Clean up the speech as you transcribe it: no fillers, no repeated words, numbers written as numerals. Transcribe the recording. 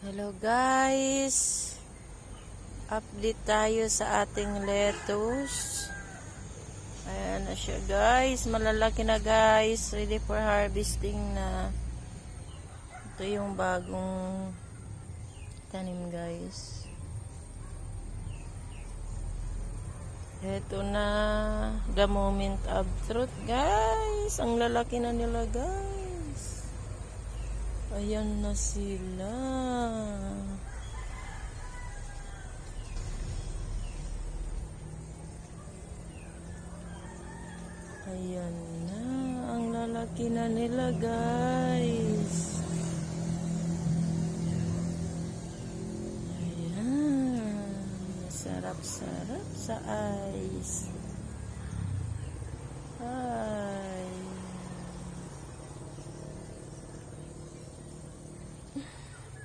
Hello guys, update tayo sa ating lettuce. Ayan na siya guys, malalaki na guys, ready for harvesting na. Ito yung bagong tanim guys. Ito na the moment of truth guys, ang lalaki na nila guys. Ayan na sila. Ayan na. Ang lalaki na nila guys. Ayan. Sarap-sarap sa eyes.